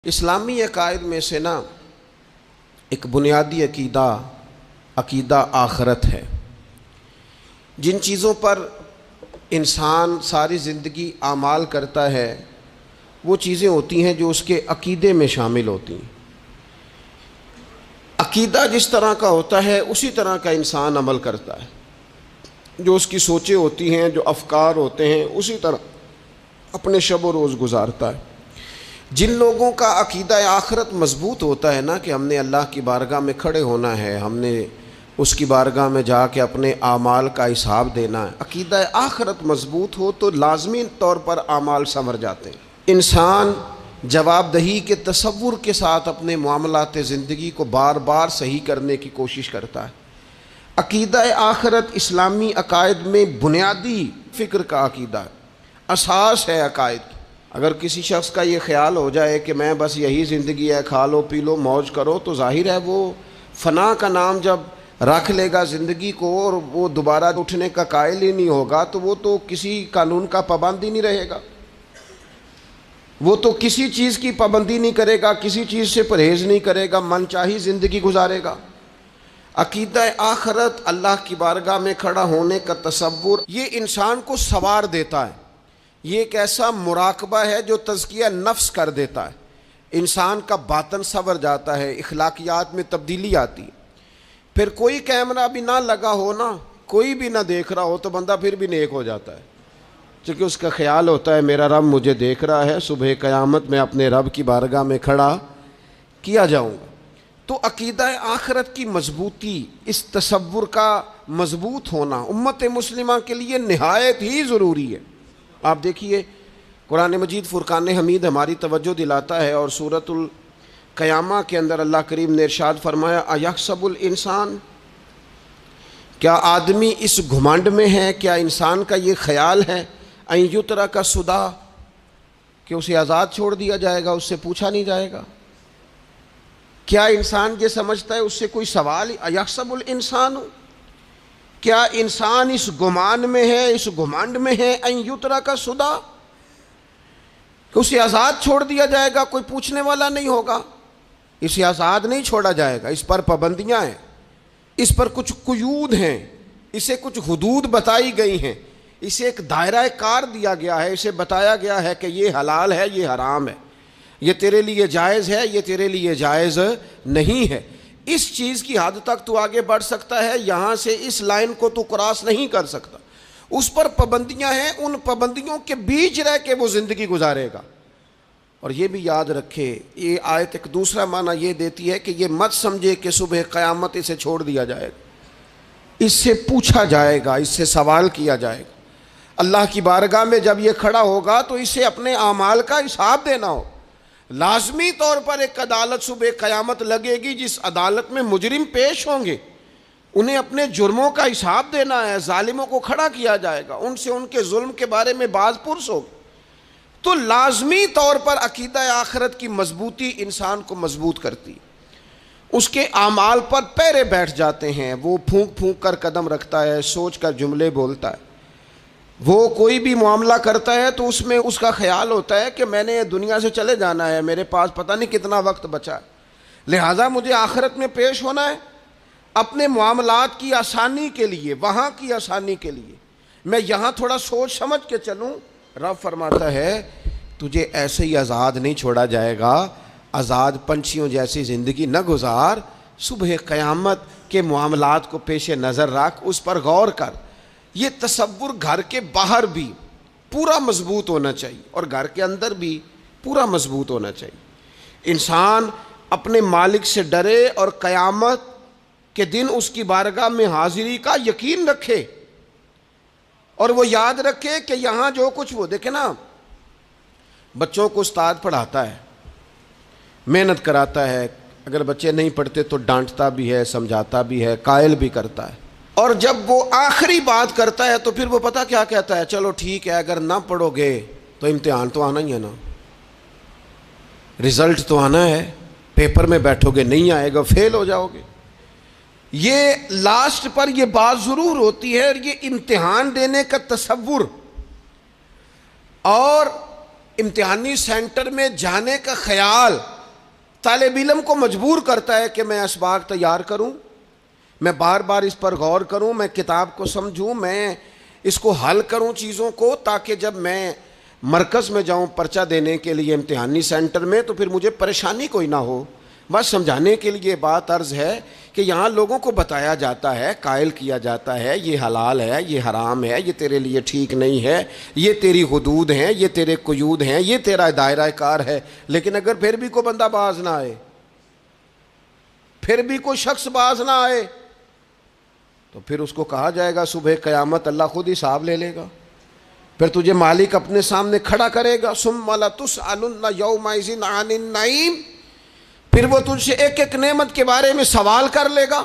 اسلامی عقائد میں سے نا ایک بنیادی عقیدہ آخرت ہے۔ جن چیزوں پر انسان ساری زندگی اعمال کرتا ہے وہ چیزیں ہوتی ہیں جو اس کے عقیدے میں شامل ہوتی ہیں۔ عقیدہ جس طرح کا ہوتا ہے اسی طرح کا انسان عمل کرتا ہے۔ جو اس کی سوچیں ہوتی ہیں، جو افکار ہوتے ہیں، اسی طرح اپنے شب و روز گزارتا ہے۔ جن لوگوں کا عقیدہ آخرت مضبوط ہوتا ہے نا کہ ہم نے اللہ کی بارگاہ میں کھڑے ہونا ہے، ہم نے اس کی بارگاہ میں جا کے اپنے اعمال کا حساب دینا ہے، عقیدہ آخرت مضبوط ہو تو لازمی طور پر اعمال سنور جاتے ہیں۔ انسان جواب دہی کے تصور کے ساتھ اپنے معاملات زندگی کو بار بار صحیح کرنے کی کوشش کرتا ہے۔ عقیدہ آخرت اسلامی عقائد میں بنیادی فکر کا عقیدہ ہے، اساس ہے عقائد کی۔ اگر کسی شخص کا یہ خیال ہو جائے کہ میں بس یہی زندگی ہے، کھا لو پی لو موج کرو، تو ظاہر ہے وہ فنا کا نام جب رکھ لے گا زندگی کو اور وہ دوبارہ اٹھنے کا قائل ہی نہیں ہوگا تو وہ تو کسی قانون کا پابند ہی نہیں رہے گا، وہ تو کسی چیز کی پابندی نہیں کرے گا، کسی چیز سے پرہیز نہیں کرے گا، من چاہی زندگی گزارے گا۔ عقیدہ آخرت، اللہ کی بارگاہ میں کھڑا ہونے کا تصور، یہ انسان کو سوار دیتا ہے۔ یہ ایک ایسا مراقبہ ہے جو تزکیہ نفس کر دیتا ہے، انسان کا باطن سنور جاتا ہے، اخلاقیات میں تبدیلی آتی ہے۔ پھر کوئی کیمرہ بھی نہ لگا ہو نا، کوئی بھی نہ دیکھ رہا ہو تو بندہ پھر بھی نیک ہو جاتا ہے، چونکہ اس کا خیال ہوتا ہے میرا رب مجھے دیکھ رہا ہے، صبح قیامت میں اپنے رب کی بارگاہ میں کھڑا کیا جاؤں گا۔ تو عقیدہ آخرت کی مضبوطی، اس تصور کا مضبوط ہونا امت مسلمہ کے لیے نہایت ہی ضروری ہے۔ آپ دیکھیے قرآن مجید فرقان حمید ہماری توجہ دلاتا ہے، اور سورۃ القیامہ کے اندر اللہ کریم نے ارشاد فرمایا ایحسب الانسان، کیا آدمی اس گھمنڈ میں ہے، کیا انسان کا یہ خیال ہے ان یترک سدی، کہ اسے آزاد چھوڑ دیا جائے گا، اس سے پوچھا نہیں جائے گا؟ کیا انسان یہ سمجھتا ہے اس سے کوئی سوال؟ ایحسب الانسان، کیا انسان اس گمان میں ہے، اس گھمنڈ میں ہے ان یترک سدی، کہ اسے آزاد چھوڑ دیا جائے گا، کوئی پوچھنے والا نہیں ہوگا؟ اسے آزاد نہیں چھوڑا جائے گا، اس پر پابندیاں ہیں، اس پر کچھ قیود ہیں، اسے کچھ حدود بتائی گئی ہیں، اسے ایک دائرہ کار دیا گیا ہے، اسے بتایا گیا ہے کہ یہ حلال ہے، یہ حرام ہے، یہ تیرے لیے جائز ہے، یہ تیرے لیے جائز نہیں ہے۔ اس چیز کی حد تک تو آگے بڑھ سکتا ہے، یہاں سے اس لائن کو تو کراس نہیں کر سکتا۔ اس پر پابندیاں ہیں، ان پابندیوں کے بیچ رہ کے وہ زندگی گزارے گا۔ اور یہ بھی یاد رکھے، یہ آیت ایک دوسرا معنی یہ دیتی ہے کہ یہ مت سمجھے کہ صبح قیامت اسے چھوڑ دیا جائے گا، اس سے پوچھا جائے گا، اس سے سوال کیا جائے گا۔ اللہ کی بارگاہ میں جب یہ کھڑا ہوگا تو اسے اپنے اعمال کا حساب دینا ہو۔ لازمی طور پر ایک عدالت صبح قیامت لگے گی، جس عدالت میں مجرم پیش ہوں گے، انہیں اپنے جرموں کا حساب دینا ہے، ظالموں کو کھڑا کیا جائے گا، ان سے ان کے ظلم کے بارے میں باز پرس ہوگا۔ تو لازمی طور پر عقیدہ آخرت کی مضبوطی انسان کو مضبوط کرتی، اس کے اعمال پر پیرے بیٹھ جاتے ہیں، وہ پھونک پھونک کر قدم رکھتا ہے، سوچ کر جملے بولتا ہے، وہ کوئی بھی معاملہ کرتا ہے تو اس میں اس کا خیال ہوتا ہے کہ میں نے دنیا سے چلے جانا ہے، میرے پاس پتہ نہیں کتنا وقت بچا ہے، لہٰذا مجھے آخرت میں پیش ہونا ہے، اپنے معاملات کی آسانی کے لیے، وہاں کی آسانی کے لیے میں یہاں تھوڑا سوچ سمجھ کے چلوں۔ رب فرماتا ہے تجھے ایسے ہی آزاد نہیں چھوڑا جائے گا، آزاد پنچھیوں جیسی زندگی نہ گزار، صبح قیامت کے معاملات کو پیش نظر رکھ، اس پر غور کر۔ یہ تصور گھر کے باہر بھی پورا مضبوط ہونا چاہیے اور گھر کے اندر بھی پورا مضبوط ہونا چاہیے۔ انسان اپنے مالک سے ڈرے اور قیامت کے دن اس کی بارگاہ میں حاضری کا یقین رکھے، اور وہ یاد رکھے کہ یہاں جو کچھ، وہ دیکھے نا بچوں کو استاد پڑھاتا ہے، محنت کراتا ہے، اگر بچے نہیں پڑھتے تو ڈانٹتا بھی ہے، سمجھاتا بھی ہے، قائل بھی کرتا ہے، اور جب وہ آخری بات کرتا ہے تو پھر وہ پتہ کیا کہتا ہے؟ چلو ٹھیک ہے، اگر نہ پڑھو گے تو امتحان تو آنا ہی ہے نا، رزلٹ تو آنا ہے، پیپر میں بیٹھو گے نہیں آئے گا، فیل ہو جاؤ گے۔ یہ لاسٹ پر یہ بات ضرور ہوتی ہے، اور یہ امتحان دینے کا تصور اور امتحانی سینٹر میں جانے کا خیال طالب علم کو مجبور کرتا ہے کہ میں اسباق تیار کروں، میں بار بار اس پر غور کروں، میں کتاب کو سمجھوں، میں اس کو حل کروں چیزوں کو، تاکہ جب میں مرکز میں جاؤں پرچہ دینے کے لیے امتحانی سینٹر میں تو پھر مجھے پریشانی کوئی نہ ہو۔ بس سمجھانے کے لیے بات عرض ہے کہ یہاں لوگوں کو بتایا جاتا ہے، قائل کیا جاتا ہے یہ حلال ہے، یہ حرام ہے، یہ تیرے لیے ٹھیک نہیں ہے، یہ تیری حدود ہیں، یہ تیرے قیود ہیں، یہ تیرا دائرہ کار ہے۔ لیکن اگر پھر بھی کوئی بندہ باز نہ آئے، پھر بھی کوئی شخص باز نہ آئے، تو پھر اس کو کہا جائے گا صبح قیامت اللہ خود حساب لے لے گا، پھر تجھے مالک اپنے سامنے کھڑا کرے گا، ثم لتسألن یومئذ عن النعیم، پھر وہ تجھ سے ایک ایک نعمت کے بارے میں سوال کر لے گا،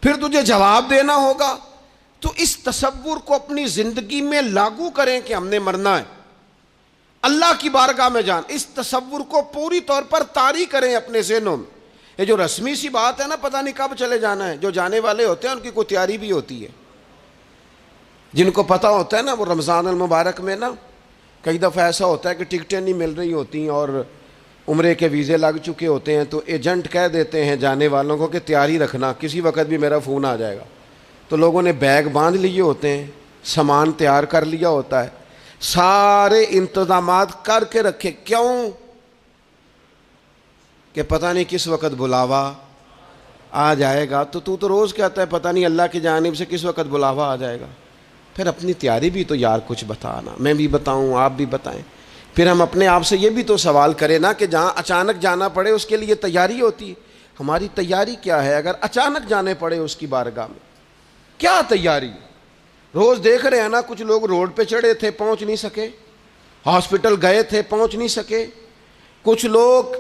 پھر تجھے جواب دینا ہوگا۔ تو اس تصور کو اپنی زندگی میں لاگو کریں کہ ہم نے مرنا ہے، اللہ کی بارگاہ میں جان، اس تصور کو پوری طور پر طاری کریں اپنے ذہنوں میں۔ یہ جو رسمی سی بات ہے نا، پتہ نہیں کب چلے جانا ہے، جو جانے والے ہوتے ہیں ان کی کوئی تیاری بھی ہوتی ہے، جن کو پتہ ہوتا ہے نا وہ رمضان المبارک میں نا کئی دفعہ ایسا ہوتا ہے کہ ٹکٹیں نہیں مل رہی ہوتی ہیں اور عمرے کے ویزے لگ چکے ہوتے ہیں، تو ایجنٹ کہہ دیتے ہیں جانے والوں کو کہ تیاری رکھنا، کسی وقت بھی میرا فون آ جائے گا۔ تو لوگوں نے بیگ باندھ لیے ہوتے ہیں، سامان تیار کر لیا ہوتا ہے، سارے انتظامات کر کے رکھے، کیوں کہ پتہ نہیں کس وقت بلاوا آ جائے گا۔ تو روز کہتا ہے پتہ نہیں اللہ کی جانب سے کس وقت بلاوا آ جائے گا۔ پھر اپنی تیاری بھی تو یار کچھ بتانا، میں بھی بتاؤں آپ بھی بتائیں، پھر ہم اپنے آپ سے یہ بھی تو سوال کریں نا کہ جہاں اچانک جانا پڑے اس کے لیے تیاری ہوتی ہے، ہماری تیاری کیا ہے؟ اگر اچانک جانے پڑے اس کی بارگاہ میں کیا تیاری؟ روز دیکھ رہے ہیں نا، کچھ لوگ روڈ پہ چڑھے تھے پہنچ نہیں سکے، ہاسپٹل گئے تھے پہنچ نہیں سکے، کچھ لوگ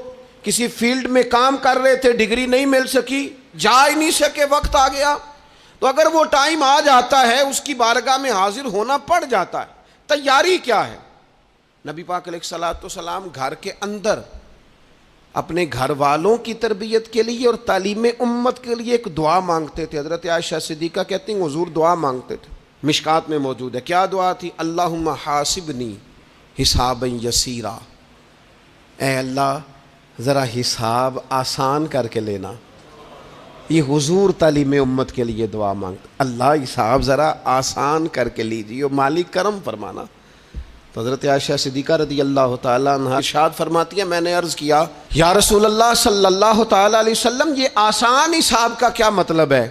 کسی فیلڈ میں کام کر رہے تھے ڈگری نہیں مل سکی، جا ہی نہیں سکے، وقت آ گیا۔ تو اگر وہ ٹائم آ جاتا ہے اس کی بارگاہ میں حاضر ہونا پڑ جاتا ہے، تیاری کیا ہے؟ نبی پاک علیہ الصلوۃ والسلام گھر کے اندر اپنے گھر والوں کی تربیت کے لیے اور تعلیم امت کے لیے ایک دعا مانگتے تھے۔ حضرت عائشہ صدیقہ کہتی ہیں حضور دعا مانگتے تھے، مشکات میں موجود ہے۔ کیا دعا تھی؟ اللہم حاسبنی حسابا یسیرا، اے اللہ ذرا حساب آسان کر کے لینا۔ یہ حضور تعلیم امت کے لیے دعا مانگتے، اللہ حساب ذرا آسان کر کے لیجیے، مالک کرم فرمانا۔ تو حضرت عائشہ صدیقہ رضی اللہ تعالیٰ عنہ ارشاد فرماتی ہے، میں نے عرض کیا یا رسول اللہ صلی اللہ تعالیٰ علیہ وسلم یہ آسان حساب کا کیا مطلب ہے؟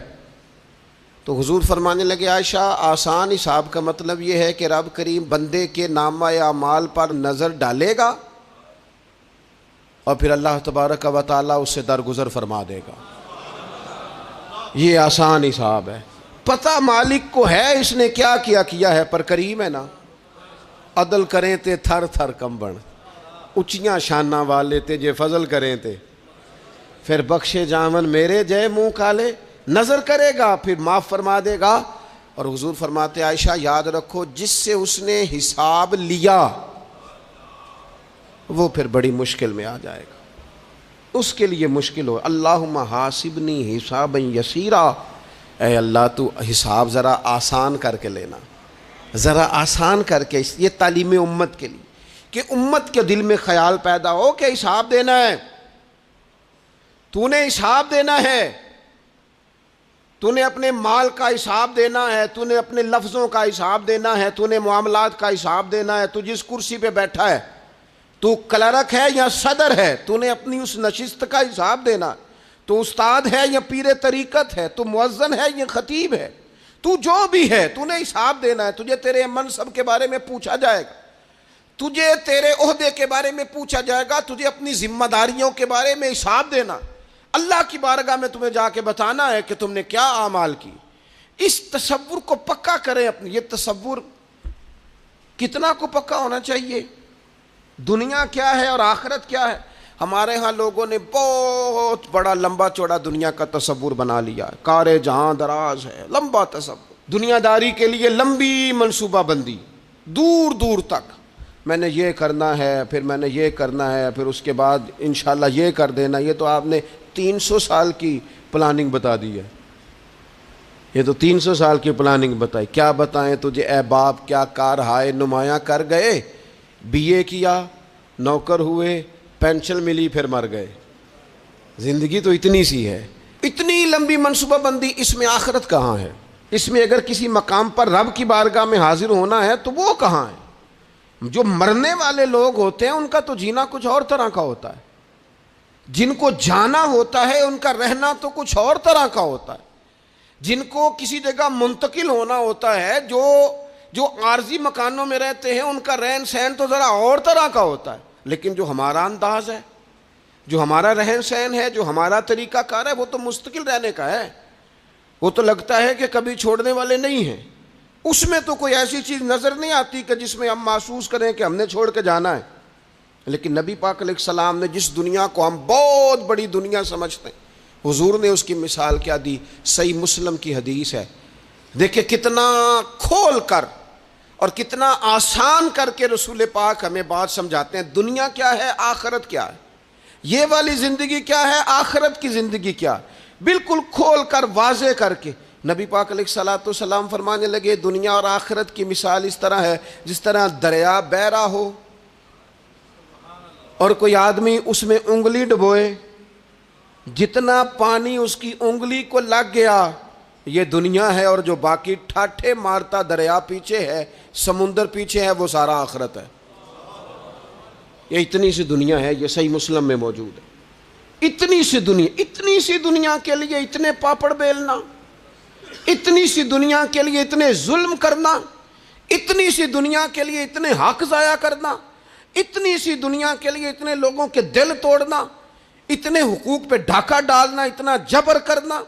تو حضور فرمانے لگے عائشہ آسان حساب کا مطلب یہ ہے کہ رب کریم بندے کے نامہ اعمال پر نظر ڈالے گا اور پھر اللہ تبارک و تعالیٰ اس سے درگزر فرما دے گا۔ یہ آسان حساب ہے، پتہ مالک کو ہے اس نے کیا کیا ہے، پر کریم ہے نا۔ عدل کریں تے تھر تھر کمبن، اچیاں شاناں والے تے جے فضل کریں تے پھر بخشے جامن میرے جے منہ کالے، نظر کرے گا پھر معاف فرما دے گا۔ اور حضور فرماتے عائشہ یاد رکھو جس سے اس نے حساب لیا وہ پھر بڑی مشکل میں آ جائے گا، اس کے لیے مشکل ہو۔ اللہم حاسبنی حسابا یسیرا، اے اللہ تو حساب ذرا آسان کر کے لینا، ذرا آسان کر کے۔ یہ تعلیم امت کے لیے کہ امت کے دل میں خیال پیدا ہو کہ حساب دینا ہے، تو نے حساب دینا ہے، تو نے اپنے مال کا حساب دینا ہے، تو نے اپنے لفظوں کا حساب دینا ہے، تو نے معاملات کا حساب دینا ہے۔ تو جس کرسی پہ بیٹھا ہے، تو کلرک ہے یا صدر ہے، تو نے اپنی اس نشست کا حساب دینا۔ تو استاد ہے یا پیر طریقت ہے، تو مؤذن ہے یا خطیب ہے، تو جو بھی ہے تو نے حساب دینا ہے۔ تجھے تیرے منصب کے بارے میں پوچھا جائے گا، تجھے تیرے عہدے کے بارے میں پوچھا جائے گا، تجھے اپنی ذمہ داریوں کے بارے میں حساب دینا، اللہ کی بارگاہ میں تمہیں جا کے بتانا ہے کہ تم نے کیا اعمال کی۔ اس تصور کو پکا کریں اپنی۔ یہ تصور کتنا کو پکا ہونا چاہیے، دنیا کیا ہے اور آخرت کیا ہے۔ ہمارے ہاں لوگوں نے بہت بڑا لمبا چوڑا دنیا کا تصور بنا لیا ہے، کار جہاں دراز ہے، لمبا تصور، دنیا داری کے لیے لمبی منصوبہ بندی، دور دور تک میں نے یہ کرنا ہے، پھر میں نے یہ کرنا ہے، پھر اس کے بعد انشاءاللہ یہ کر دینا۔ یہ تو آپ نے 300 سال کی پلاننگ بتا دی ہے، یہ تو 300 سال کی پلاننگ بتائی۔ کیا بتائیں تجھے اے باپ، کیا کار ہائے نمایاں کر گئے BA کیا, نوکر ہوئے, پینشن ملی, پھر مر گئے. زندگی تو اتنی سی ہے, اتنی لمبی منصوبہ بندی, اس میں آخرت کہاں ہے؟ اس میں اگر کسی مقام پر رب کی بارگاہ میں حاضر ہونا ہے تو وہ کہاں ہے؟ جو مرنے والے لوگ ہوتے ہیں ان کا تو جینا کچھ اور طرح کا ہوتا ہے, جن کو جانا ہوتا ہے ان کا رہنا تو کچھ اور طرح کا ہوتا ہے, جن کو کسی جگہ منتقل ہونا ہوتا ہے, جو عارضی مکانوں میں رہتے ہیں ان کا رہن سہن تو ذرا اور طرح کا ہوتا ہے. لیکن جو ہمارا انداز ہے, جو ہمارا رہن سہن ہے, جو ہمارا طریقہ کار ہے, وہ تو مستقل رہنے کا ہے. وہ تو لگتا ہے کہ کبھی چھوڑنے والے نہیں ہیں. اس میں تو کوئی ایسی چیز نظر نہیں آتی کہ جس میں ہم محسوس کریں کہ ہم نے چھوڑ کے جانا ہے. لیکن نبی پاک علیہ السلام نے جس دنیا کو ہم بہت بڑی دنیا سمجھتے ہیں, حضور نے اس کی مثال کیا دی؟ صحیح مسلم کی حدیث ہے. دیکھیں کتنا کھول کر اور کتنا آسان کر کے رسول پاک ہمیں بات سمجھاتے ہیں. دنیا کیا ہے, آخرت کیا ہے, یہ والی زندگی کیا ہے, آخرت کی زندگی کیا, بالکل کھول کر واضح کر کے نبی پاک علیہ الصلوۃ والسلام فرمانے لگے دنیا اور آخرت کی مثال اس طرح ہے جس طرح دریا بہ رہا ہو اور کوئی آدمی اس میں انگلی ڈبوئے, جتنا پانی اس کی انگلی کو لگ گیا یہ دنیا ہے, اور جو باقی ٹھاٹھے مارتا دریا پیچھے ہے, سمندر پیچھے ہے, وہ سارا آخرت ہے. یہ اتنی سی دنیا ہے, یہ صحیح مسلم میں موجود ہے. اتنی سی دنیا کے لیے اتنے پاپڑ بیلنا, اتنی سی دنیا کے لیے اتنے ظلم کرنا, اتنی سی دنیا کے لیے اتنے حق ضائع کرنا, اتنی سی دنیا کے لیے اتنے لوگوں کے دل توڑنا, اتنے حقوق پہ ڈھاکہ ڈالنا, اتنا جبر کرنا,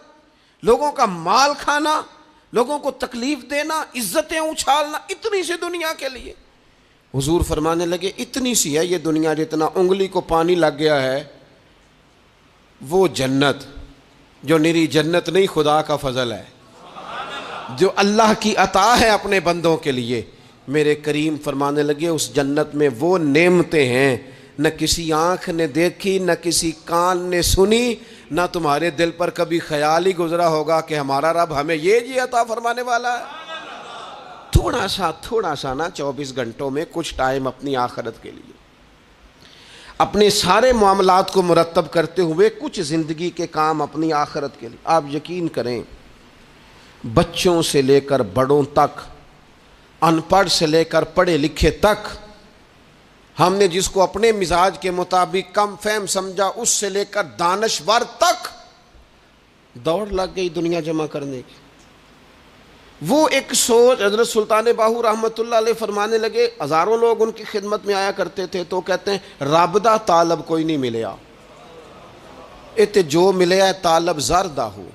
لوگوں کا مال کھانا, لوگوں کو تکلیف دینا, عزتیں اچھالنا, اتنی سی دنیا کے لیے. حضور فرمانے لگے اتنی سی ہے یہ دنیا, جتنا انگلی کو پانی لگ گیا ہے وہ جنت, جو نری جنت نہیں خدا کا فضل ہے, جو اللہ کی عطا ہے اپنے بندوں کے لیے. میرے کریم فرمانے لگے اس جنت میں وہ نعمتیں ہیں نہ کسی آنکھ نے دیکھی, نہ کسی کان نے سنی, نہ تمہارے دل پر کبھی خیال ہی گزرا ہوگا کہ ہمارا رب ہمیں یہ جی عطا فرمانے والا ہے. تھوڑا سا نا 24 گھنٹوں میں کچھ ٹائم اپنی آخرت کے لیے, اپنے سارے معاملات کو مرتب کرتے ہوئے کچھ زندگی کے کام اپنی آخرت کے لیے. آپ یقین کریں بچوں سے لے کر بڑوں تک, ان پڑھ سے لے کر پڑھے لکھے تک, ہم نے جس کو اپنے مزاج کے مطابق کم فہم سمجھا اس سے لے کر دانشور تک دوڑ لگ گئی دنیا جمع کرنے کی. وہ ایک سوچ حضرت سلطان باہو رحمۃ اللہ علیہ فرمانے لگے, ہزاروں لوگ ان کی خدمت میں آیا کرتے تھے تو کہتے ہیں رب دا طالب کوئی نہیں ملیا, تے جو ملیا ہے طالب زردہ ہو.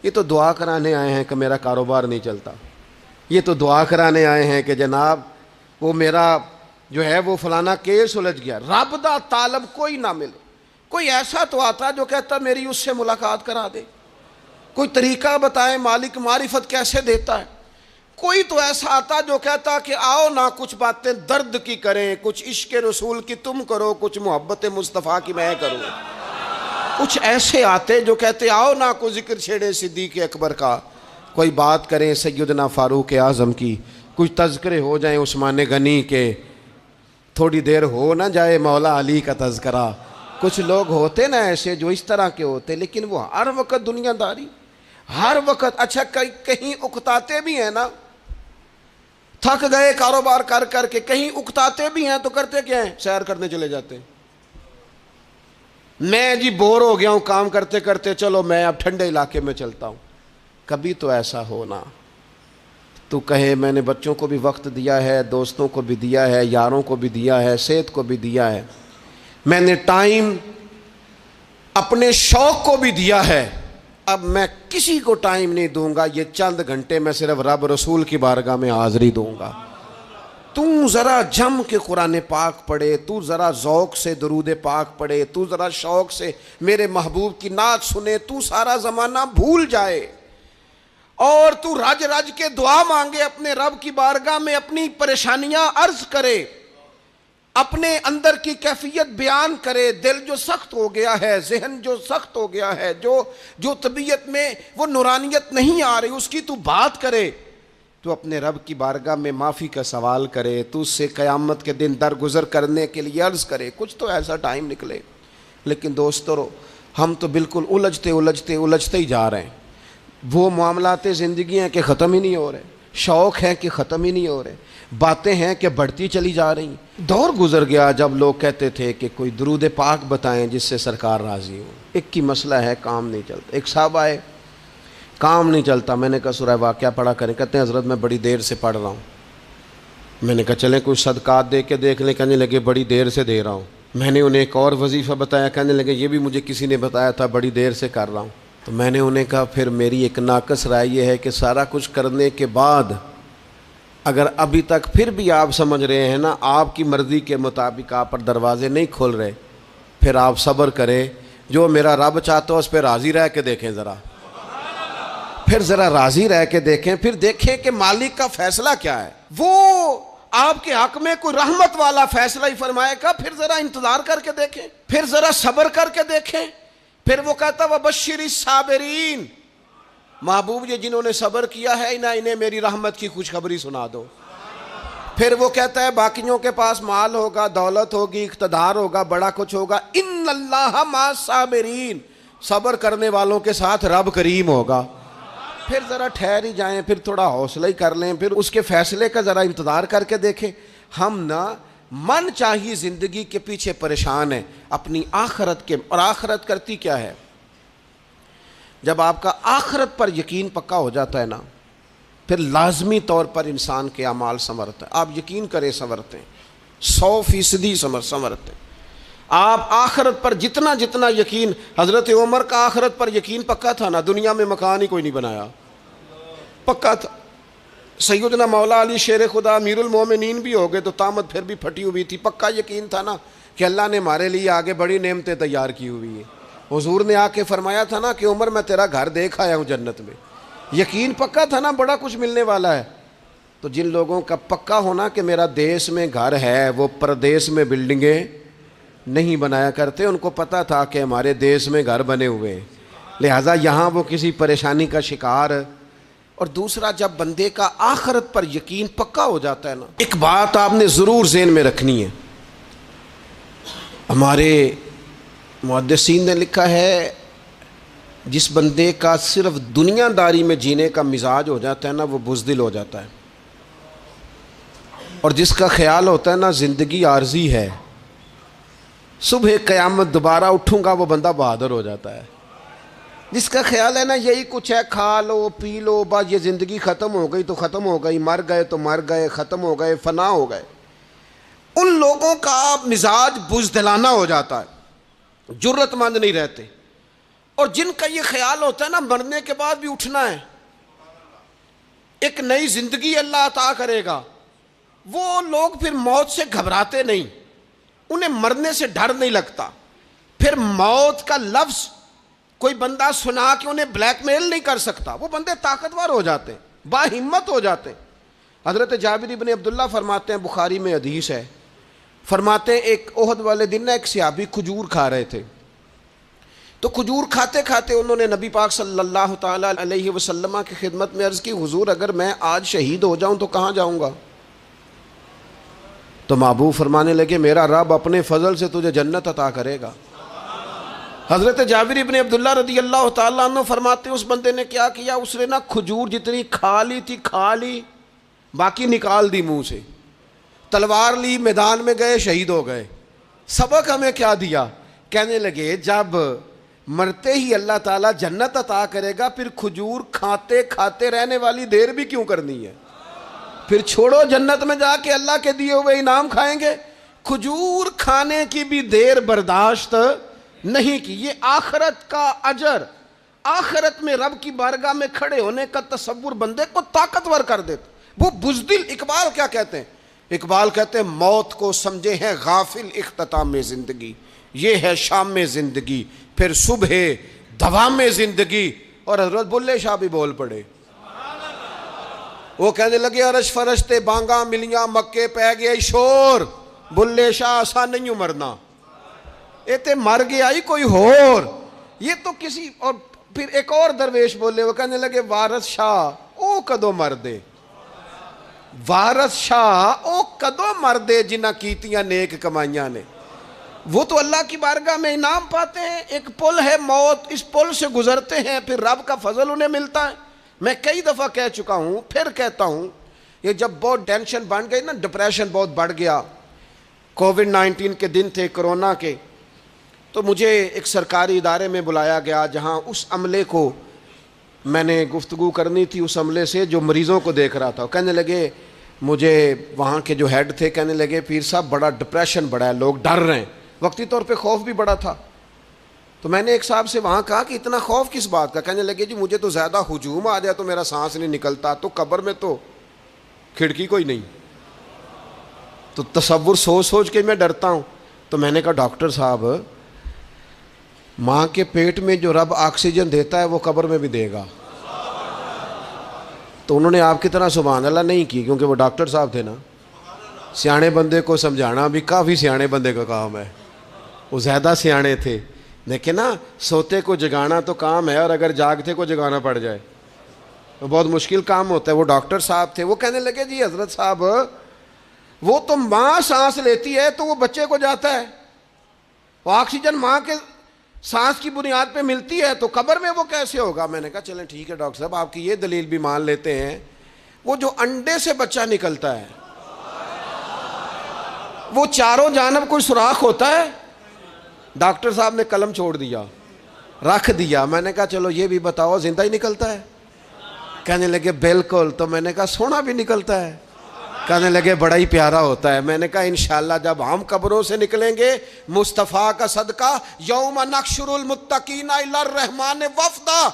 یہ تو دعا کرانے آئے ہیں کہ میرا کاروبار نہیں چلتا, یہ تو دعا کرانے آئے ہیں کہ جناب وہ میرا جو ہے وہ فلانا کیس سلجھ گیا. رب دا طالب کوئی نہ ملے. کوئی ایسا تو آتا جو کہتا میری اس سے ملاقات کرا دے, کوئی طریقہ بتائے مالک معرفت کیسے دیتا ہے. کوئی تو ایسا آتا جو کہتا کہ آؤ نہ کچھ باتیں درد کی کریں, کچھ عشق رسول کی تم کرو, کچھ محبت مصطفیٰ کی میں کروں. کچھ ایسے آتے جو کہتے آؤ نہ کوئی ذکر چھیڑے صدیق اکبر کا, کوئی بات کریں سیدنا فاروق اعظم کی, کچھ تذکرے ہو جائیں عثمان غنی کے, تھوڑی دیر ہو نہ جائے مولا علی کا تذکرہ. کچھ لوگ ہوتے نا ایسے جو اس طرح کے ہوتے, لیکن وہ ہر وقت دنیا داری, ہر وقت. اچھا کہیں اکتاتے بھی ہیں نا, تھک گئے کاروبار کر کر کے, کہیں اکتاتے بھی ہیں تو کرتے کیا ہیں, سیر کرنے چلے جاتے ہیں. میں جی بور ہو گیا ہوں کام کرتے کرتے, چلو میں اب ٹھنڈے علاقے میں چلتا ہوں. کبھی تو ایسا ہونا تو کہے میں نے بچوں کو بھی وقت دیا ہے, دوستوں کو بھی دیا ہے, یاروں کو بھی دیا ہے, صحت کو بھی دیا ہے, میں نے ٹائم اپنے شوق کو بھی دیا ہے, اب میں کسی کو ٹائم نہیں دوں گا, یہ چند گھنٹے میں صرف رب رسول کی بارگاہ میں حاضری دوں گا. تو ذرا جم کے قرآن پاک پڑھے, تو ذرا ذوق سے درود پاک پڑھے, تو ذرا شوق سے میرے محبوب کی نعت سنے, تو سارا زمانہ بھول جائے اور تو رج رج کے دعا مانگے اپنے رب کی بارگاہ میں, اپنی پریشانیاں عرض کرے, اپنے اندر کی کیفیت بیان کرے. دل جو سخت ہو گیا ہے, ذہن جو سخت ہو گیا ہے, جو طبیعت میں وہ نورانیت نہیں آ رہی, اس کی تو بات کرے. تو اپنے رب کی بارگاہ میں معافی کا سوال کرے، تو اس سے قیامت کے دن درگزر کرنے کے لیے عرض کرے، کچھ تو ایسا ٹائم نکلے۔ لیکن دوستو، ہم تو بالکل الجھتے ہی جا رہے ہیں۔ وہ معاملات زندگی ہیں کہ ختم ہی نہیں ہو رہے، شوق ہیں کہ ختم ہی نہیں ہو رہے، باتیں ہیں کہ بڑھتی چلی جا رہی ہیں۔ دور گزر گیا جب لوگ کہتے تھے کہ کوئی درود پاک بتائیں جس سے سرکار راضی ہو۔ ایک کی مسئلہ ہے، کام نہیں چلتا۔ ایک صاحب آئے، کام نہیں چلتا۔ میں نے کہا سورہ واقعہ پڑھا کریں۔ کہتے ہیں حضرت میں بڑی دیر سے پڑھ رہا ہوں۔ میں نے کہا چلیں کچھ صدقات دے کے دیکھ لیں۔ کہنے لگے بڑی دیر سے دے رہا ہوں۔ میں نے انہیں ایک اور وظیفہ بتایا، کہنے لگے یہ بھی مجھے کسی نے بتایا تھا، بڑی دیر سے کر رہا ہوں۔ تو میں نے انہیں کہا پھر میری ایک ناقص رائے یہ ہے کہ سارا کچھ کرنے کے بعد اگر ابھی تک پھر بھی آپ سمجھ رہے ہیں نا آپ کی مرضی کے مطابق آپ پر دروازے نہیں کھل رہے، پھر آپ صبر کریں، جو میرا رب چاہتا ہے اس پہ راضی رہ کے دیکھیں ذرا، پھر ذرا راضی رہ کے دیکھیں، پھر دیکھیں کہ مالک کا فیصلہ کیا ہے۔ وہ آپ کے حق میں کوئی رحمت والا فیصلہ ہی فرمائے گا، پھر ذرا انتظار کر کے دیکھیں، پھر ذرا صبر کر کے دیکھیں۔ پھر وہ کہتا وَبَشِّرِ الصَّابِرِينَ، محبوب یہ جنہوں نے صبر کیا ہے انہیں میری رحمت کی خوشخبری سنا دو۔ پھر وہ کہتا ہے باقیوں کے پاس مال ہوگا، دولت ہوگی، اقتدار ہوگا، بڑا کچھ ہوگا، ان اللہ مع الصابرین، صبر کرنے والوں کے ساتھ رب کریم ہوگا۔ پھر ذرا ٹھہر ہی جائیں، پھر تھوڑا حوصلہ ہی کر لیں، پھر اس کے فیصلے کا ذرا انتظار کر کے دیکھیں۔ ہم نہ من چاہیے زندگی کے پیچھے پریشان ہیں اپنی آخرت کے، اور آخرت کرتی کیا ہے؟ جب آپ کا آخرت پر یقین پکا ہو جاتا ہے نا، پھر لازمی طور پر انسان کے اعمال سنورتا ہے۔ آپ یقین کریں سنورتے ہیں، 100% سنورتے ہیں۔ آپ آخرت پر جتنا یقین، حضرت عمر کا آخرت پر یقین پکا تھا نا، دنیا میں مکان ہی کوئی نہیں بنایا، پکا تھا۔ سیدنا مولا علی شیر خدا امیر المومنین بھی ہو گئے تو طامت پھر بھی پھٹی ہوئی تھی، پکا یقین تھا نا کہ اللہ نے ہمارے لیے آگے بڑی نعمتیں تیار کی ہوئی ہیں۔ حضور نے آ کے فرمایا تھا نا کہ عمر میں تیرا گھر دیکھ آیا ہوں جنت میں، یقین پکا تھا نا بڑا کچھ ملنے والا ہے۔ تو جن لوگوں کا پکا ہونا کہ میرا دیس میں گھر ہے، وہ پردیس میں بلڈنگیں نہیں بنایا کرتے، ان کو پتا تھا کہ ہمارے دیس میں گھر بنے ہوئے ہیں، لہٰذا یہاں وہ کسی پریشانی کا شکار۔ اور دوسرا، جب بندے کا آخرت پر یقین پکا ہو جاتا ہے نا، ایک بات آپ نے ضرور ذہن میں رکھنی ہے۔ ہمارے محدثین نے لکھا ہے جس بندے کا صرف دنیا داری میں جینے کا مزاج ہو جاتا ہے نا، وہ بزدل ہو جاتا ہے، اور جس کا خیال ہوتا ہے نا زندگی عارضی ہے، صبح قیامت دوبارہ اٹھوں گا، وہ بندہ بہادر ہو جاتا ہے۔ جس کا خیال ہے نا یہی کچھ ہے، کھا لو پی لو بس، یہ زندگی ختم ہو گئی تو ختم ہو گئی، مر گئے تو مر گئے، ختم ہو گئے، فنا ہو گئے، ان لوگوں کا مزاج بزدلانہ ہو جاتا ہے، جرت مند نہیں رہتے۔ اور جن کا یہ خیال ہوتا ہے نا مرنے کے بعد بھی اٹھنا ہے، ایک نئی زندگی اللہ عطا کرے گا، وہ لوگ پھر موت سے گھبراتے نہیں، انہیں مرنے سے ڈر نہیں لگتا۔ پھر موت کا لفظ کوئی بندہ سنا کہ انہیں بلیک میل نہیں کر سکتا، وہ بندے طاقتور ہو جاتے ہیں، باہمت ہو جاتے ہیں۔ حضرت جابر بن عبداللہ فرماتے ہیں، بخاری میں حدیث ہے، فرماتے ہیں ایک احد والے دن نا ایک صحابی کھجور کھا رہے تھے، تو کھجور کھاتے کھاتے انہوں نے نبی پاک صلی اللہ تعالیٰ علیہ وسلم کی خدمت میں عرض کی، حضور اگر میں آج شہید ہو جاؤں تو کہاں جاؤں گا؟ تو محبوب فرمانے لگے میرا رب اپنے فضل سے تجھے جنت عطا کرے گا۔ حضرت جابر ابن عبداللہ رضی اللہ تعالیٰ عنہ فرماتے ہیں اس بندے نے کیا کیا، اس نے نا کھجور جتنی کھا لی تھی کھا لی، باقی نکال دی منہ سے، تلوار لی، میدان میں گئے، شہید ہو گئے۔ سبق ہمیں کیا دیا؟ کہنے لگے جب مرتے ہی اللہ تعالیٰ جنت عطا کرے گا، پھر کھجور کھاتے کھاتے رہنے والی دیر بھی کیوں کرنی ہے؟ پھر چھوڑو، جنت میں جا کے اللہ کے دیے ہوئے انعام کھائیں گے۔ کھجور کھانے کی بھی دیر برداشت نہیں کی۔ یہ آخرت کا اجر، آخرت میں رب کی بارگاہ میں کھڑے ہونے کا تصور بندے کو طاقتور کر دیتا۔ وہ بزدل، اقبال کیا کہتے ہیں؟ اقبال کہتے ہیں موت کو سمجھے ہیں غافل اختتام میں زندگی، یہ ہے شام میں زندگی، پھر صبح دوام میں زندگی۔ اور حضرت بلے شاہ بھی بول پڑے، وہ کہنے لگے عرش فرشتے بانگاں ملیاں مکے پہ گیا شور، بلے شاہ آسا نہیں مرنا، یہ تے مر گیا ہی کوئی ہور، یہ تو کسی اور۔ پھر ایک اور درویش بولے، وہ کہنے لگے وارث شاہ او کدو مر دے، وارث شاہ او کدو مردے جنہ کیتیاں نیک کمائیاں نے، وہ تو اللہ کی بارگاہ میں انعام پاتے ہیں. ایک پل ہے موت، اس پل سے گزرتے ہیں، پھر رب کا فضل انہیں ملتا ہے. میں کئی دفعہ کہہ چکا ہوں، پھر کہتا ہوں، یہ جب بہت ٹینشن بن گئی نا، ڈپریشن بہت بڑھ گیا، کووڈ-19 کے دن تھے، کرونا کے، تو مجھے ایک سرکاری ادارے میں بلایا گیا جہاں اس عملے کو میں نے گفتگو کرنی تھی، اس عملے سے جو مریضوں کو دیکھ رہا تھا. کہنے لگے، مجھے وہاں کے جو ہیڈ تھے کہنے لگے پیر صاحب بڑا ڈپریشن بڑا ہے، لوگ ڈر رہے ہیں. وقتی طور پہ خوف بھی بڑا تھا. تو میں نے ایک صاحب سے وہاں کہا کہ اتنا خوف کس بات کا؟ کہنے لگے جی مجھے تو زیادہ ہجوم آ جائے تو میرا سانس نہیں نکلتا، تو قبر میں تو کھڑکی کوئی نہیں، تو تصور سوچ سوچ کے میں ڈرتا ہوں. تو میں نے کہا ڈاکٹر صاحب، ماں کے پیٹ میں جو رب آکسیجن دیتا ہے وہ قبر میں بھی دے گا. تو انہوں نے آپ کی طرح سبحان اللہ نہیں کی، کیونکہ وہ ڈاکٹر صاحب تھے نا. سیانے بندے کو سمجھانا بھی کافی سیانے بندے کا کام ہے، وہ زیادہ سیانے تھے. لیکن نا سوتے کو جگانا تو کام ہے، اور اگر جاگتے کو جگانا پڑ جائے تو بہت مشکل کام ہوتا ہے. وہ ڈاکٹر صاحب تھے. وہ کہنے لگے جی حضرت صاحب، وہ تو ماں سانس لیتی ہے تو وہ بچے کو جاتا ہے، وہ آکسیجن ماں کے سانس کی بنیاد پہ ملتی ہے، تو قبر میں وہ کیسے ہوگا؟ میں نے کہا چلیں ٹھیک ہے ڈاکٹر صاحب، آپ کی یہ دلیل بھی مان لیتے ہیں. وہ جو انڈے سے بچہ نکلتا ہے، وہ چاروں جانب کوئی سوراخ ہوتا ہے؟ ڈاکٹر صاحب نے قلم چھوڑ دیا، رکھ دیا. میں نے کہا چلو یہ بھی بتاؤ زندہ ہی نکلتا ہے؟ کہنے لگے بالکل. تو میں نے کہا سونا بھی نکلتا ہے؟ کہنے لگے بڑا ہی پیارا ہوتا ہے. میں نے کہا انشاءاللہ جب ہم قبروں سے نکلیں گے، مصطفیٰ کا صدقہ، یوم نحشر المتقین الی الرحمن وفدا،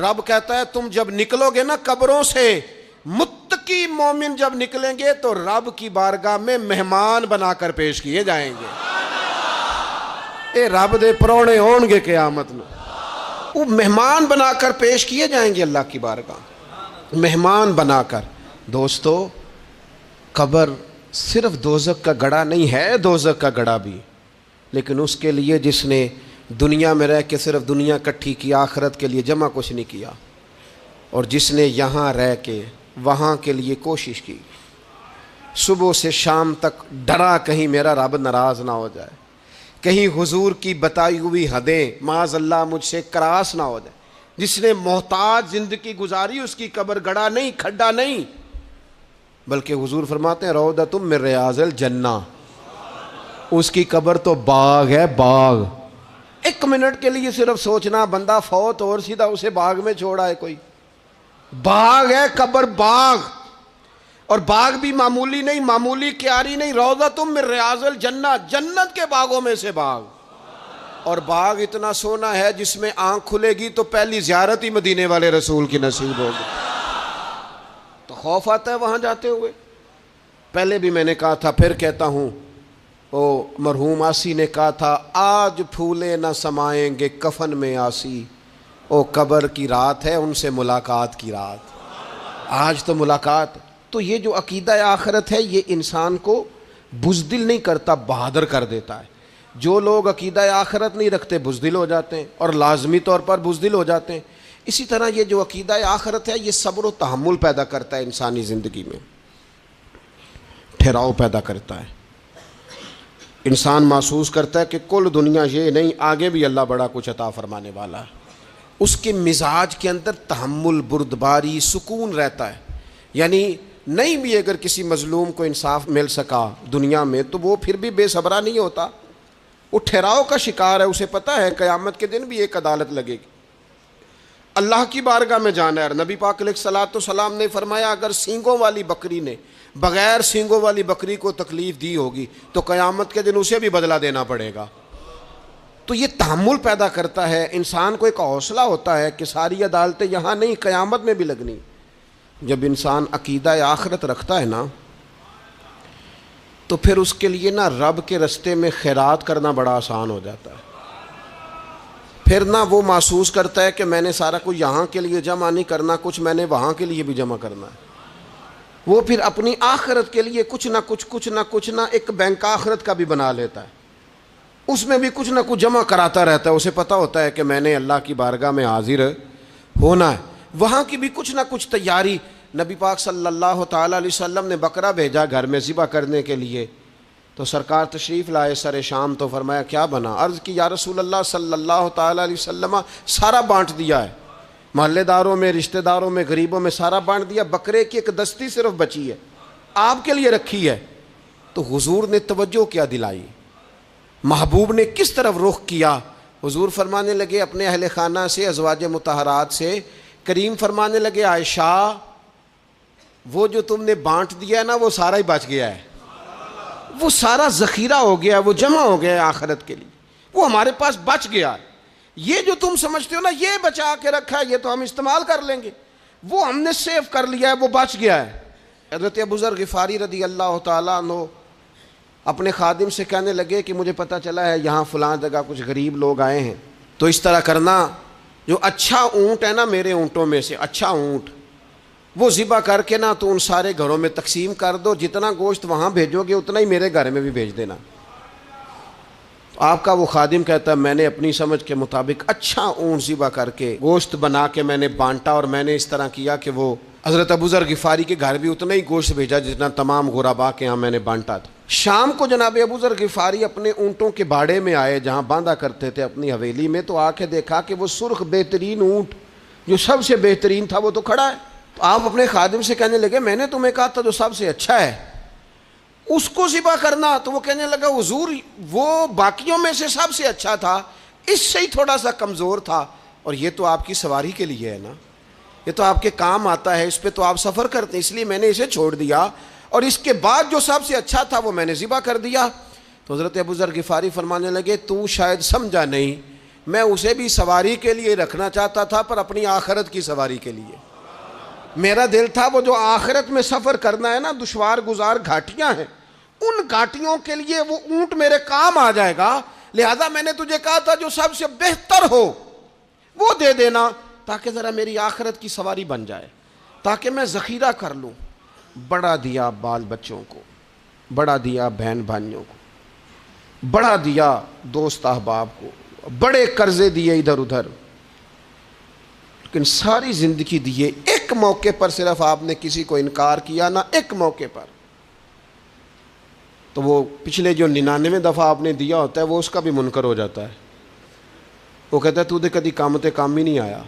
رب کہتا ہے تم جب نکلو گے نا قبروں سے، متقی مومن جب نکلیں گے تو رب کی بارگاہ میں مہمان بنا کر پیش کیے جائیں گے. اے رب دے پرونے ہون گے قیامت میں، وہ مہمان بنا کر پیش کیے جائیں گے اللہ کی بارگاہ، مہمان بنا کر. دوستو، قبر صرف دوزخ کا گڑھا نہیں ہے، دوزخ کا گڑھا بھی، لیکن اس کے لیے جس نے دنیا میں رہ کے صرف دنیا کٹھی کی، آخرت کے لیے جمع کچھ نہیں کیا، اور جس نے یہاں رہ کے وہاں کے لیے کوشش کی، صبح سے شام تک ڈرا کہیں میرا رب ناراض نہ ہو جائے، کہیں حضور کی بتائی ہوئی حدیں معاذ اللہ مجھ سے کراس نہ ہو جائے. جس نے محتاج زندگی گزاری، اس کی قبر گڑھا نہیں، کھڈا نہیں، بلکہ حضور فرماتے ہیں روضۃ من ریاض الجنہ، اس کی قبر تو باغ ہے، باغ. ایک منٹ کے لیے صرف سوچنا، بندہ فوت اور سیدھا اسے باغ میں چھوڑا ہے کوئی، باغ ہے قبر، باغ. اور باغ بھی معمولی نہیں، معمولی کیاری نہیں، روضۃ من ریاض الجنہ، جنت کے باغوں میں سے باغ. اور باغ اتنا سونا ہے جس میں آنکھ کھلے گی تو پہلی زیارت ہی مدینے والے رسول کی نصیب ہوگی. تو خوف آتا ہے وہاں جاتے ہوئے. پہلے بھی میں نے کہا تھا، پھر کہتا ہوں، وہ مرحوم آسی نے کہا تھا آج پھولے نہ سمائیں گے کفن میں آسی، او قبر کی رات ہے ان سے ملاقات کی رات. آج تو ملاقات. تو یہ جو عقیدہ آخرت ہے یہ انسان کو بزدل نہیں کرتا، بہادر کر دیتا ہے. جو لوگ عقیدہ آخرت نہیں رکھتے بزدل ہو جاتے ہیں، اور لازمی طور پر بزدل ہو جاتے ہیں. اسی طرح یہ جو عقیدہ آخرت ہے یہ صبر و تحمل پیدا کرتا ہے انسانی زندگی میں، ٹھہراؤ پیدا کرتا ہے. انسان محسوس کرتا ہے کہ کل دنیا یہ نہیں، آگے بھی اللہ بڑا کچھ عطا فرمانے والا ہے. اس کے مزاج کے اندر تحمل، بردباری، سکون رہتا ہے. یعنی نہیں بھی اگر کسی مظلوم کو انصاف مل سکا دنیا میں تو وہ پھر بھی بے صبرا نہیں ہوتا، وہ ٹھہراؤ کا شکار ہے. اسے پتہ ہے قیامت کے دن بھی ایک عدالت لگے گی، اللہ کی بارگاہ میں جانا ہے. نبی پاک علیہ الصلوۃ والسلام نے فرمایا اگر سینگوں والی بکری نے بغیر سینگوں والی بکری کو تکلیف دی ہوگی تو قیامت کے دن اسے بھی بدلہ دینا پڑے گا. تو یہ تحمل پیدا کرتا ہے، انسان کو ایک حوصلہ ہوتا ہے کہ ساری عدالتیں یہاں نہیں، قیامت میں بھی لگنی. جب انسان عقیدہ آخرت رکھتا ہے نا تو پھر اس کے لیے نا رب کے رستے میں خیرات کرنا بڑا آسان ہو جاتا ہے. پھر نہ وہ محسوس کرتا ہے کہ میں نے سارا کچھ یہاں کے لیے جمع نہیں کرنا، کچھ میں نے وہاں کے لیے بھی جمع کرنا ہے. وہ پھر اپنی آخرت کے لیے کچھ نہ ایک بینک آخرت کا بھی بنا لیتا ہے، اس میں بھی کچھ نہ کچھ جمع کراتا رہتا ہے. اسے پتہ ہوتا ہے کہ میں نے اللہ کی بارگاہ میں حاضر ہونا ہے، وہاں کی بھی کچھ نہ کچھ تیاری. نبی پاک صلی اللہ تعالیٰ علیہ وسلم نے بکرا بھیجا گھر میں ذبح کرنے کے لیے، تو سرکار تشریف لائے سر شام، تو فرمایا کیا بنا؟ عرض کی یا رسول اللہ صلی اللہ تعالیٰ علیہ وسلم سارا بانٹ دیا ہے، محلے داروں میں، رشتہ داروں میں، غریبوں میں سارا بانٹ دیا، بکرے کی ایک دستی صرف بچی ہے، آپ کے لیے رکھی ہے۔ تو حضور نے توجہ کیا دلائی، محبوب نے کس طرف رخ کیا؟ حضور فرمانے لگے اپنے اہل خانہ سے، ازواج مطہرات سے، کریم فرمانے لگے عائشہ وہ جو تم نے بانٹ دیا ہے نا وہ سارا ہی بچ گیا ہے، وہ سارا ذخیرہ ہو گیا، وہ جمع ہو گیا ہے آخرت کے لیے، وہ ہمارے پاس بچ گیا ہے۔ یہ جو تم سمجھتے ہو نا یہ بچا کے رکھا ہے، یہ تو ہم استعمال کر لیں گے، وہ ہم نے سیو کر لیا ہے، وہ بچ گیا ہے۔ حضرت ابو ذر غفاری رضی اللہ تعالیٰ عنہ اپنے خادم سے کہنے لگے کہ مجھے پتہ چلا ہے یہاں فلاں جگہ کچھ غریب لوگ آئے ہیں، تو اس طرح کرنا، جو اچھا اونٹ ہے نا میرے اونٹوں میں سے، اچھا اونٹ وہ ذبح کر کے نا تو ان سارے گھروں میں تقسیم کر دو، جتنا گوشت وہاں بھیجو گے اتنا ہی میرے گھر میں بھی بھیج دینا۔ آپ کا وہ خادم کہتا ہے میں نے اپنی سمجھ کے مطابق اچھا اونٹ ذبح کر کے گوشت بنا کے میں نے بانٹا، اور میں نے اس طرح کیا کہ وہ حضرت ابو ذر غفاری کے گھر بھی اتنا ہی گوشت بھیجا جتنا تمام غربا کے ہاں میں نے بانٹا تھا۔ شام کو جناب ابو ذر غفاری اپنے اونٹوں کے باڑے میں آئے جہاں باندھا کرتے تھے اپنی حویلی میں، تو آ کے دیکھا کہ وہ سرخ بہترین اونٹ جو سب سے بہترین تھا وہ تو کھڑا ہے۔ تو آپ اپنے خادم سے کہنے لگے میں نے تمہیں کہا تھا جو سب سے اچھا ہے اس کو ذبح کرنا، تو وہ کہنے لگا حضور وہ باقیوں میں سے سب سے اچھا تھا، اس سے ہی تھوڑا سا کمزور تھا، اور یہ تو آپ کی سواری کے لیے ہے نا، یہ تو آپ کے کام آتا ہے، اس پہ تو آپ سفر کرتے ہیں، اس لیے میں نے اسے چھوڑ دیا، اور اس کے بعد جو سب سے اچھا تھا وہ میں نے ذبح کر دیا۔ تو حضرت ابو ذر غفاری فرمانے لگے تو شاید سمجھا نہیں، میں اسے بھی سواری کے لیے رکھنا چاہتا تھا پر اپنی آخرت کی سواری کے لیے، میرا دل تھا وہ جو آخرت میں سفر کرنا ہے نا، دشوار گزار گھاٹیاں ہیں، ان گھاٹیوں کے لیے وہ اونٹ میرے کام آ جائے گا، لہذا میں نے تجھے کہا تھا جو سب سے بہتر ہو وہ دے دینا تاکہ ذرا میری آخرت کی سواری بن جائے، تاکہ میں ذخیرہ کر لوں۔ بڑا دیا بال بچوں کو، بڑا دیا بہن بھائیوں کو، بڑا دیا دوست احباب کو، بڑے قرضے دیے ادھر ادھر، لیکن ساری زندگی دیے، ایک موقع پر صرف آپ نے کسی کو انکار کیا نہ، ایک موقع پر، تو وہ پچھلے جو 99 دفعہ آپ نے دیا ہوتا ہے وہ اس کا بھی منکر ہو جاتا ہے، وہ کہتا ہے تو نے کدی کام تے کام ہی نہیں آیا،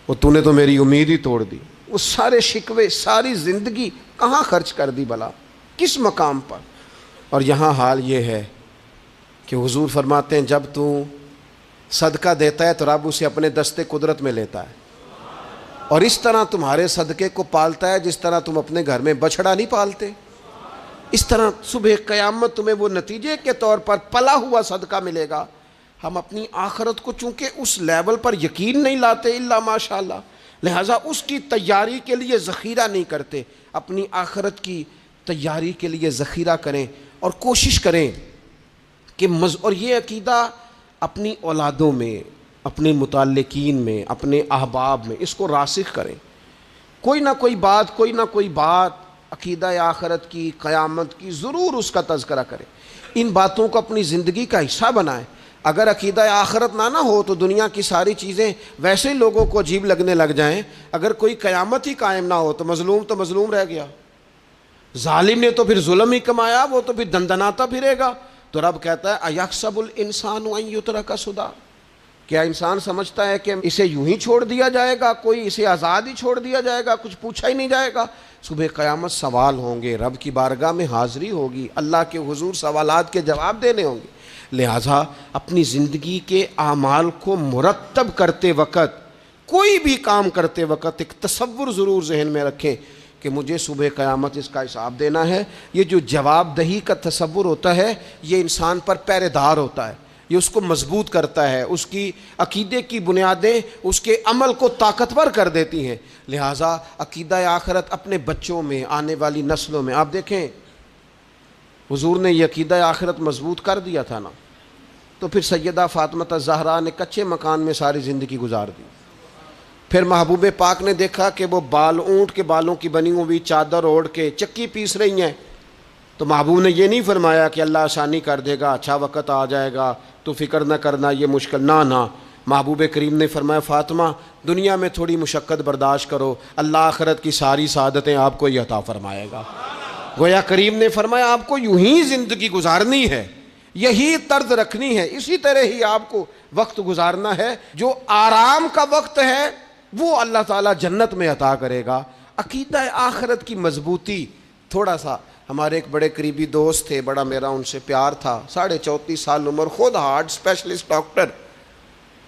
وہ تو نے تو میری امید ہی توڑ دی، وہ سارے شکوے ساری زندگی کہاں خرچ کر دی بلا، کس مقام پر۔ اور یہاں حال یہ ہے کہ حضور فرماتے ہیں جب تو صدقہ دیتا ہے تو رب اسے اپنے دستے قدرت میں لیتا ہے، اور اس طرح تمہارے صدقے کو پالتا ہے جس طرح تم اپنے گھر میں بچھڑا نہیں پالتے، اس طرح صبح قیامت تمہیں وہ نتیجے کے طور پر پلا ہوا صدقہ ملے گا۔ ہم اپنی آخرت کو چونکہ اس لیول پر یقین نہیں لاتے الا ماشاءاللہ، لہٰذا اس کی تیاری کے لیے ذخیرہ نہیں کرتے، اپنی آخرت کی تیاری کے لیے ذخیرہ کریں اور کوشش کریں کہ اور یہ عقیدہ اپنی اولادوں میں، اپنے متعلقین میں، اپنے احباب میں اس کو راسخ کریں، کوئی نہ کوئی بات عقیدہ آخرت کی، قیامت کی ضرور اس کا تذکرہ کریں، ان باتوں کو اپنی زندگی کا حصہ بنائیں۔ اگر عقیدہ آخرت نہ ہو تو دنیا کی ساری چیزیں ویسے ہی لوگوں کو عجیب لگنے لگ جائیں، اگر کوئی قیامت ہی قائم نہ ہو تو مظلوم رہ گیا، ظالم نے تو پھر ظلم ہی کمایا، وہ تو پھر دندناتا پھرے گا۔ تو رب کہتا ہے اَيَحْسَبُ الْإِنسَانُ أَن يُتْرَكَ سُدًى، کیا انسان سمجھتا ہے کہ اسے یوں ہی چھوڑ دیا جائے گا، کوئی اسے آزاد ہی چھوڑ دیا جائے گا، کچھ پوچھا ہی نہیں جائے گا؟ صبح قیامت سوال ہوں گے، رب کی بارگاہ میں حاضری ہوگی، اللہ کے حضور سوالات کے جواب دینے ہوں گے، لہٰذا اپنی زندگی کے اعمال کو مرتب کرتے وقت، کوئی بھی کام کرتے وقت ایک تصور ضرور ذہن میں رکھیں کہ مجھے صبح قیامت اس کا حساب دینا ہے۔ یہ جو جواب دہی کا تصور ہوتا ہے یہ انسان پر پہرے دار ہوتا ہے، یہ اس کو مضبوط کرتا ہے، اس کی عقیدے کی بنیادیں اس کے عمل کو طاقتور کر دیتی ہیں۔ لہٰذا عقیدہ آخرت اپنے بچوں میں، آنے والی نسلوں میں، آپ دیکھیں حضور نے یہ عقیدہ آخرت مضبوط کر دیا تھا نا، تو پھر سیدہ فاطمہ الزہرا نے کچے مکان میں ساری زندگی گزار دی، پھر محبوب پاک نے دیکھا کہ وہ اونٹ کے بالوں کی بنی ہوئی چادر اوڑھ کے چکی پیس رہی ہیں، تو محبوب نے یہ نہیں فرمایا کہ اللہ آسانی کر دے گا، اچھا وقت آ جائے گا تو فکر نہ کرنا یہ مشکل، نہ محبوب کریم نے فرمایا فاطمہ دنیا میں تھوڑی مشقت برداشت کرو، اللہ آخرت کی ساری سعادتیں آپ کو ہی عطا فرمائے گا۔ گویا کریم نے فرمایا آپ کو یوں ہی زندگی گزارنی ہے، یہی طرز رکھنی ہے، اسی طرح ہی آپ کو وقت گزارنا ہے۔ جو آرام کا وقت ہے وہ اللہ تعالیٰ جنت میں عطا کرے گا۔ عقیدہ آخرت کی مضبوطی تھوڑا سا، ہمارے ایک بڑے قریبی دوست تھے، بڑا میرا ان سے پیار تھا، 34.5 سال عمر، خود ہارٹ اسپیشلسٹ ڈاکٹر،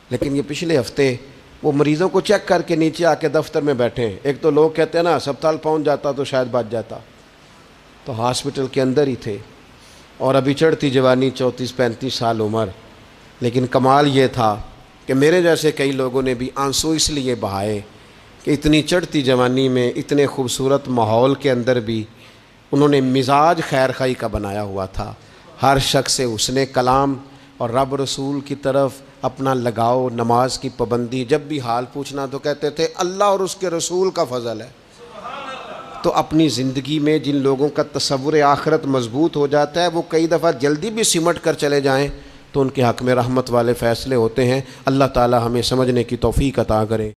لیکن یہ پچھلے ہفتے وہ مریضوں کو چیک کر کے نیچے آ کے دفتر میں بیٹھے ہیں۔ ایک تو لوگ کہتے ہیں نا ہسپتال پہنچ جاتا تو شاید بچ جاتا، تو ہاسپٹل کے اندر ہی تھے، اور ابھی چڑھتی جوانی، 34-35 سال عمر۔ لیکن کمال یہ تھا کہ میرے جیسے کئی لوگوں نے بھی آنسو اس لیے بہائے کہ اتنی چڑھتی جوانی میں اتنے خوبصورت ماحول کے اندر بھی انہوں نے مزاج خیر خواہی کا بنایا ہوا تھا، ہر شخص سے حسن کلام اور رب رسول کی طرف اپنا لگاؤ، نماز کی پابندی، جب بھی حال پوچھنا تو کہتے تھے اللہ اور اس کے رسول کا فضل ہے۔ تو اپنی زندگی میں جن لوگوں کا تصور آخرت مضبوط ہو جاتا ہے وہ کئی دفعہ جلدی بھی سمٹ کر چلے جائیں تو ان کے حق میں رحمت والے فیصلے ہوتے ہیں۔ اللہ تعالی ہمیں سمجھنے کی توفیق عطا کرے۔